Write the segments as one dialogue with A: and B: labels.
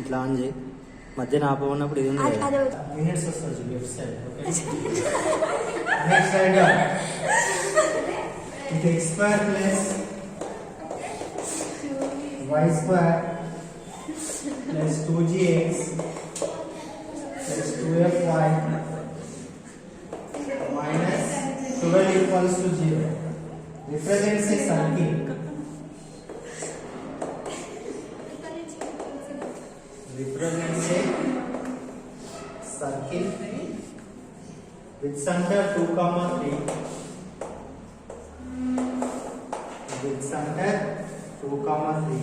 A: ఇట్లా ఆన్ చేయి. మధ్యన ఆపమన్నప్పుడు ఇది ఉంది కదా. మినిట్స్ వస్తుంది left side. Okay next side ఇది x square plus y square plus 2gx plus 2fy minus 12 equals to 0 represents a circle. Represents a circle with center 2, 3. With center 2, 3.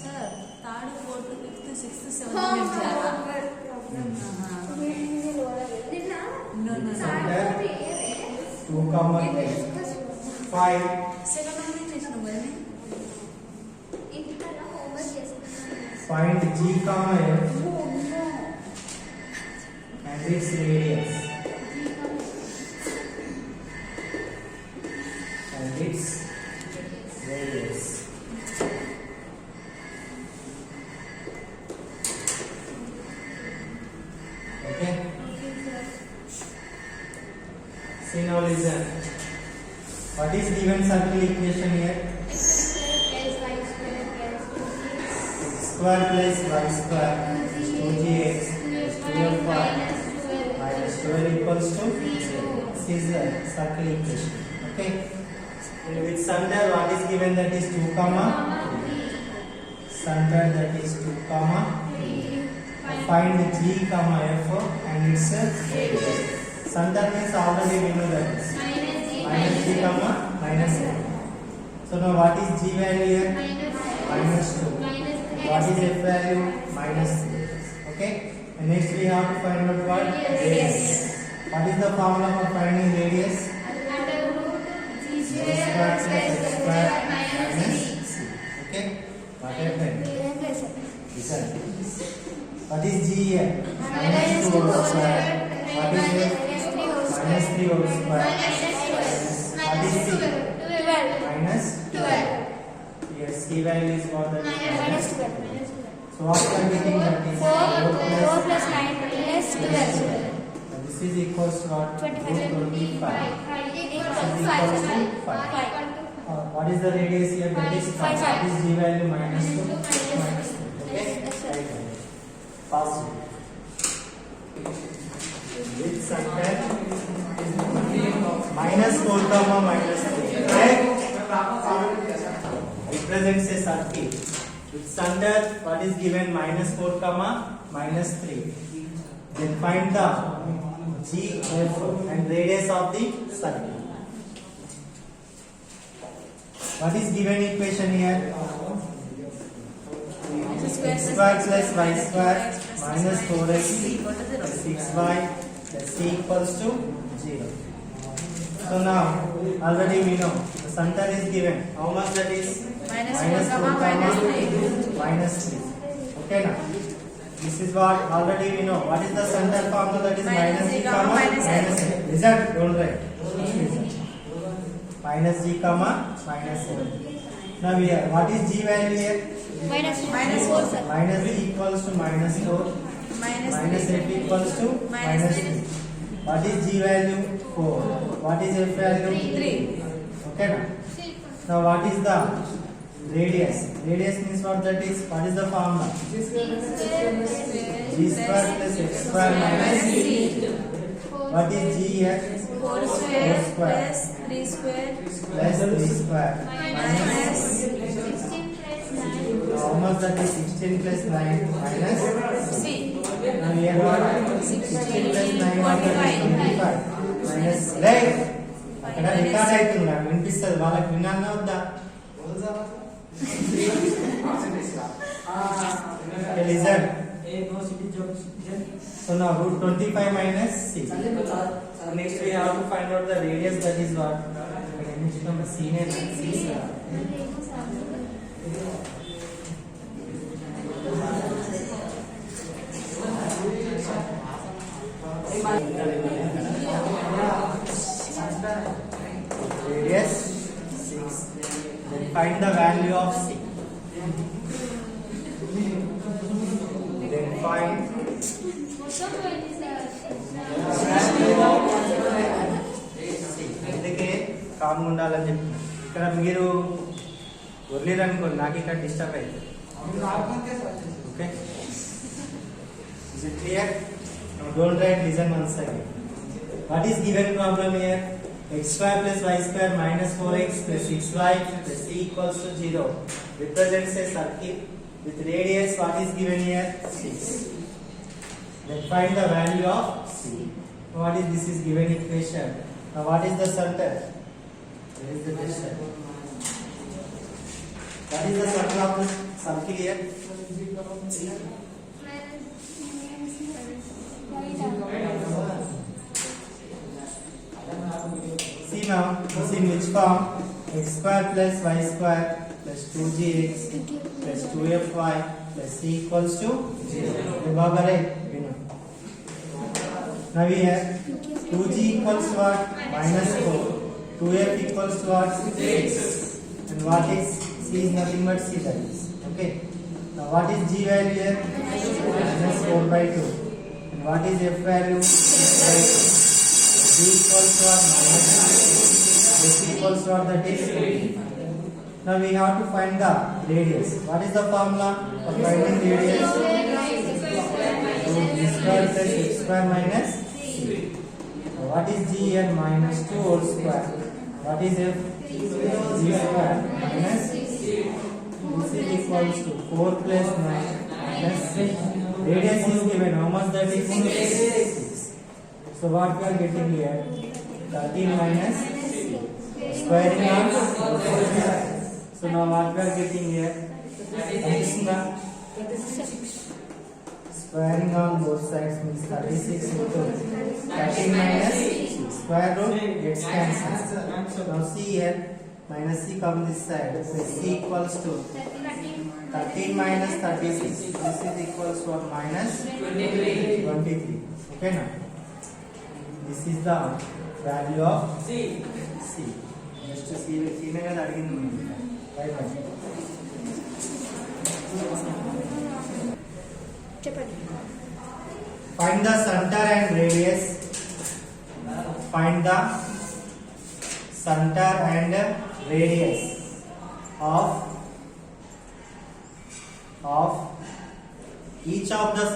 B: Sir, third, fourth, fifth, sixth, seventh. No.
A: Center 2, 3. 5.
B: Second one
A: Find G, F and its radius. And its radius. Okay? See now listen. What is given circle equation here? X square plus y square is 2gx plus 2fy minus 12 equals to 0. This is the circle equation. Okay. And with center, what is given? That is 2, 3. Center, that is 2, 3. Find G, F and its radius. Center means already we know that is minus G, minus F. So now what is G value here? Minus 2. What is F value? Minus 3. Okay. And next we have to find out what? Radius. What is the formula for finding radius? G square plus X square minus C. Okay. What happened? Listen. What is G here? Minus 2 whole square. What is F? Minus 3 whole square. What is C? Minus 12. Yes, C value is what? Minus 12. So after getting that is 4 plus 9 plus 12. This is equals to what? 25. This is equals to 5. What is the radius here? That is 5. What is G value? Minus 2. Minus 2. Okay? Right. Pass it. With center minus 4, minus 3. Right? Represents a circle. With center, what is given? Minus 4, minus 3. Then find the G, F and radius of the circle. What is given equation here? X square plus y square minus 4x plus 6y plus c equals to 0. So now already we know the center is given. How much that is? Minus 4, minus 3. Okay now. This is what already we know. What is the center formula? That is minus g, minus n. Listen, don't write. Minus g, minus n. Now here, what is g value here?
B: minus 4.
A: Minus g equals to minus 4. Minus f equals to minus 3. What is g value? 4. What is f value? 3. Okay now. Now what is the radius? Radius means what that is? What is the formula? G square plus x square minus c. What is g here?
B: 4 square plus 3 square
A: Plus 3 square minus. How much that is? 16 plus 9 minus
B: c.
A: Now here what? 16 plus 9 what that is? 25 minus. Right? అక్కడ record అవుతుంది నాకు వినిపిస్తుంది వాళ్ళకి విన్నాను వద్దా listen. So now root 25 minus 6. So next we have to find out the radius, that is what? Senior radius 6. Then find the value of c. Then అందుకే కామ్గా ఉండాలని చెప్తున్నా. ఇక్కడ మీరు వదిలేరనుకోండి, నాకు ఇక్కడ డిస్టర్బ్ అవుతుంది. Okay, is it clear? Now don't write, listen once again. What is given problem here? X square plus y square minus 4x plus 6y plus c equals to 0 represents a circle with radius. What is given here? 6. Then find the value of c. What is this? Is given equation. Now what is the center? Where is the distance? What is the circle of the circle here? See now, this in which form? X square plus y square plus 2gx plus 2fy plus c equals to 0. Now we have 2g equals to what? Minus 4. 2f equals to what? 6. And what is c? Is nothing but c, that is. Okay. Now what is g value here? Minus 4 by 2. And what is f value? 6 by 2. g equals to what? Minus 6. This equals to what? That is 4. Now we have to find the radius. What is the formula for finding radius? B square plus x square minus c. Now what is g here? Minus 2 whole square. What is f? g square minus this is equals to 4 plus 9 minus 6. Radius is given. How much that is? 6. So what we are getting here? 13 minus squaring on both sides. So now what we are getting here? Squaring on both sides means 36 into 13 minus square root gets cancelled. Now see here, minus c come this side. So c equals to 13 minus 36. This is equals to what? Minus 23. Okay now. This is the value of c. Just to see the right. Find the center and radius. Find the center and radius of each of the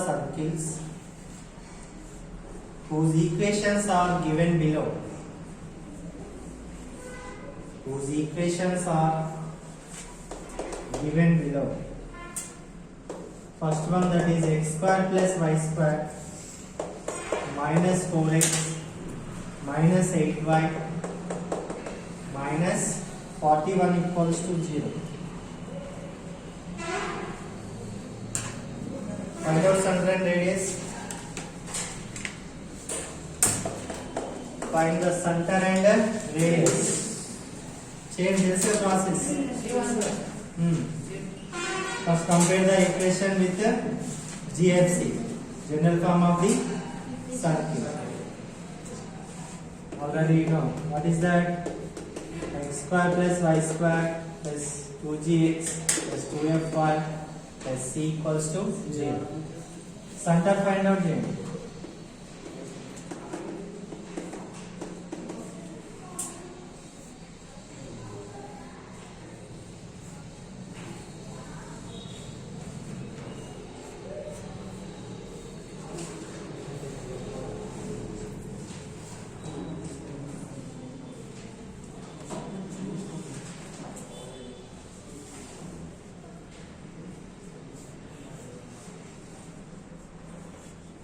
A: circles whose equations are given below. First one, that is x square plus y square minus 4x minus 8y minus 41 equals to 0. Find out center and radius. Find the center and radius. Change this process. First compare the equation with the GFC, general form of the circle. Already you know what is that? X square plus y square plus 2gx plus 2fy plus c equals to 0. Center find out here.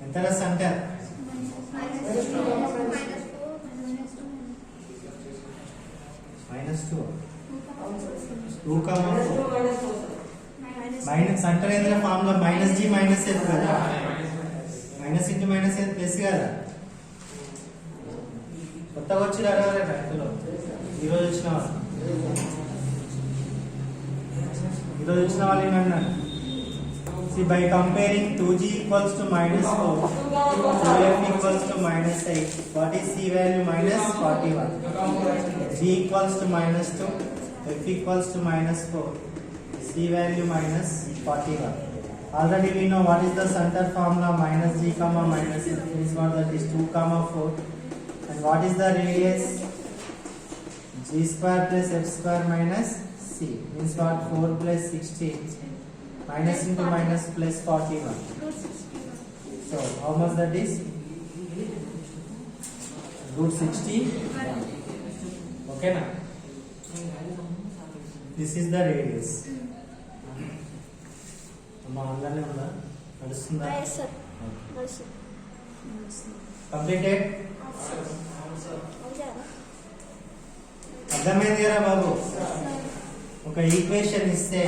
A: Enter a center. Minus 2. 2 comma 4. Minus center endra formula minus g minus f kada. Minus into minus f plus kada. కొత్తగా వచ్చి రావాలి బ్యాంకులో ఈరోజు వచ్చిన వాళ్ళు ఏమన్నారు? See, by comparing 2g equals to minus 4, 2f equals to minus 8, what is c value? Minus 41. g equals to minus 2, f f equals to minus 4, c value minus 41. Already we know what is the center formula, minus g comma minus f means what, that is 2 comma 4. And what is the radius? G square plus f square minus c means what, 4 plus 16 minus into minus plus 41. So how much that is? Root 61. Okay na? This is the radius. అమ్మా అలానే ఉందా, నడుస్తుందా? Completed. అర్థమైంది కదా బాబు? ఒక equation ఇస్తే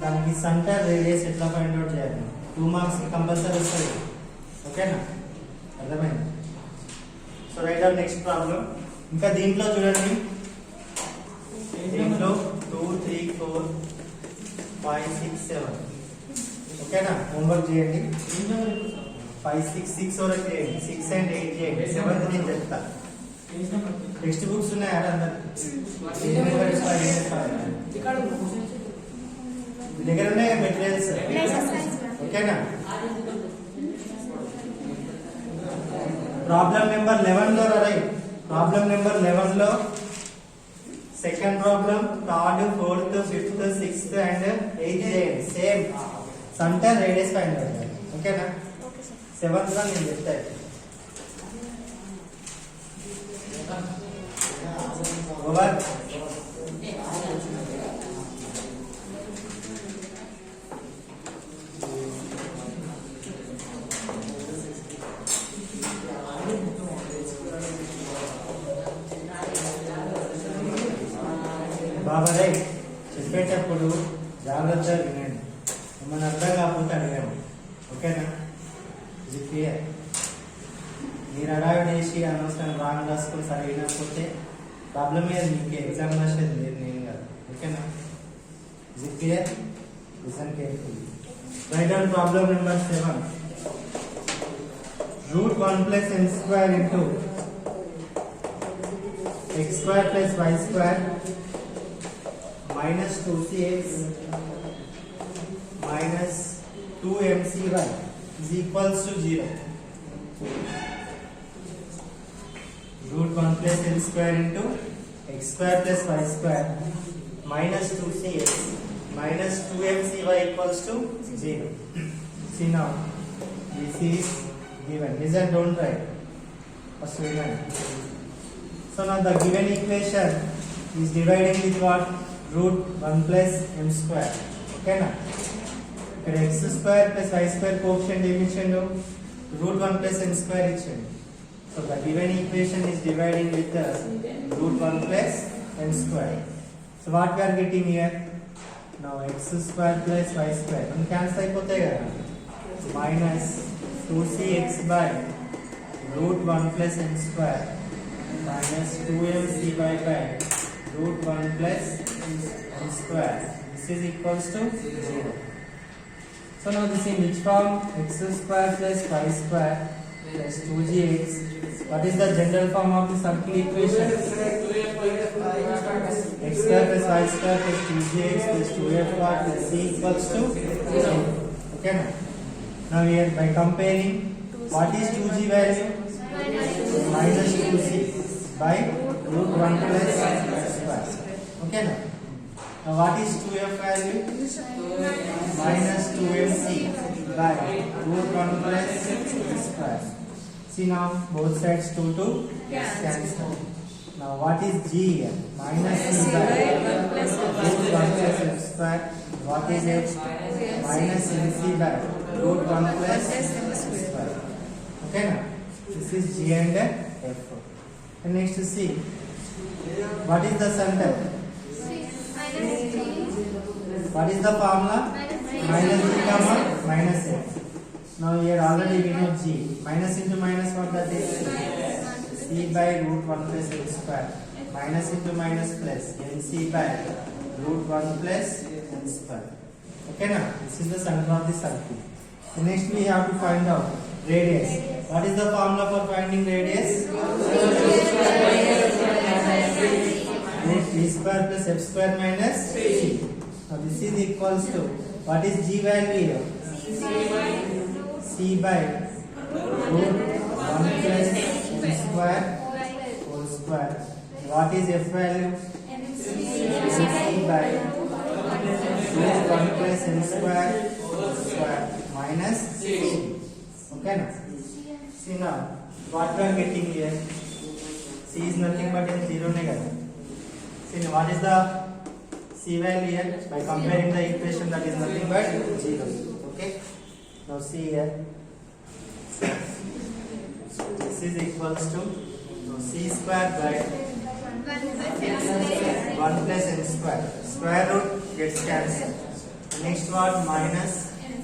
A: దానికి centre radius ఎట్లా ఫైండ్ అవుట్ చేయాలి? 2 మార్క్స్ కంపల్సరీ వస్తుంది. ఓకేనా? అర్థమైంది? So right down next problem. ఇంకా దీంట్లో చూడండి, దీంట్లో 2 3 4 5 6 7. ఓకేనా? హోంవర్క్ చేయండి. 5 6 6 వరకు చేయండి, 6 and 8 చేయండి, 7th నేను చెప్తా. టెక్స్ట్ బుక్స్ ఉన్నాయా మీ దగ్గర ఉన్నాయి మెటీరియల్స్? ఓకేనా? ప్రాబ్లం నెంబర్ 11 లో రైట్. ప్రాబ్లం నెంబర్ 11 లో second problem, third, fourth, fifth, sixth and 8th చేయండి. Same centre radius find out చేయాలి. ఓకేనా? 7th లో నేను చెప్తాను. ఓవర్. బాబా రైట్. చెప్పేటప్పుడు జాగ్రత్తగా వినండి, మిమ్మల్ని అర్థం కాకపోతే అడిగాము. ఓకేనా? ఇది క్లియర్. మీరు అడావిడ్ చేసి అనవసరం రాంగ్ రాసుకొని సరిగినకపోతే ప్రాబ్లం మీద మీకు ఎగ్జామ్ రాసేది లేదు, నేను కాదు. ఓకేనా? ఇది clear. Listen carefully. Write down problem number 7. Root 1 plus n square into x square plus y square minus 2cx minus 2mcy is equals to 0. Root 1 plus n square into x square plus y square minus 2cx minus 2mcy equals to 0. See now, this is given. Listen, don't write. First we learn. So now the given equation is dividing with what? Root 1 plus m square. Okay na? ఇక్కడ x square plus y square coefficient ఏమి ఇచ్చిండు? root 1 plus m square ఇచ్చిండు. So the given equation is dividing with the root 1 plus m square. So what we are getting here? Now x square plus y square మనం cancel అయిపోతాయి కదా, minus 2cx by root 1 plus m square minus 2mcy by root 1 plus m square. This is equals to 0. So now this in which form? X square plus y square plus 2gx. What is the general form of the circle equation? X square plus y square plus 2gx plus 2f plus c equals to 0. Okay now? Now here by comparing, what is 2g value? Minus 2c by root 1 plus y square. Okay now? Now what is 2f value? Minus 2mc by root 1 plus square. See now both sides 2 to cancel. Now what is g here? Minus c by root 1 plus f square. What is h? Minus mc by root 1 plus square. Okay now? This is g and f. And next to c. What is the center? What is the formula? Minus g comma minus f. Now here already we know g. Minus into minus, what that is? C by root 1 plus f square. Minus into minus plus mc by root 1 plus m square. Okay now? This is the center of the circle. So next we have to find out radius. What is the formula for finding radius? Then b square plus f square minus c. Now this is equals to, what is g value here? C by root 1 plus m square whole square. What is f value? C by root 1 plus m square whole square minus c. Okay now? See now, what we are getting here? C is nothing but in 0 negative. See now, what is the c value here? By comparing the equation, that is nothing but 0. Okay? Now see here. This is equals to c square by 1 plus m square. Square root gets cancelled. Next what? Minus m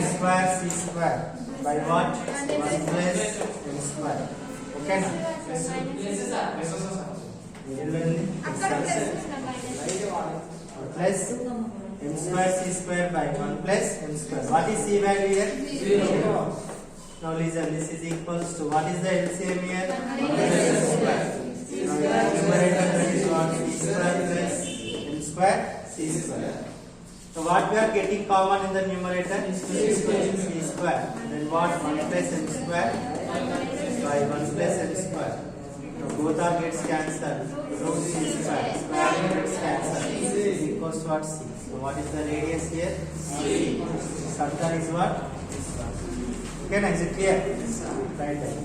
A: square c square. By what? 1 plus m square. Okay now? Plus m square c square by 1 plus m square. What is c value here? 0. Now listen, this is equals to, what is the LCM here? 1 plus m square. Now in the numerator, that is what? C square plus m square c square. So what we are getting common in the numerator? C square. Then what? 1 plus m square by 1 plus m square. So both are gets cancelled. Root c square. Square root gets cancelled. Is equals to what? C. So what is the radius here? C. Circle is what? This one. Okay, now is it clear? Right there.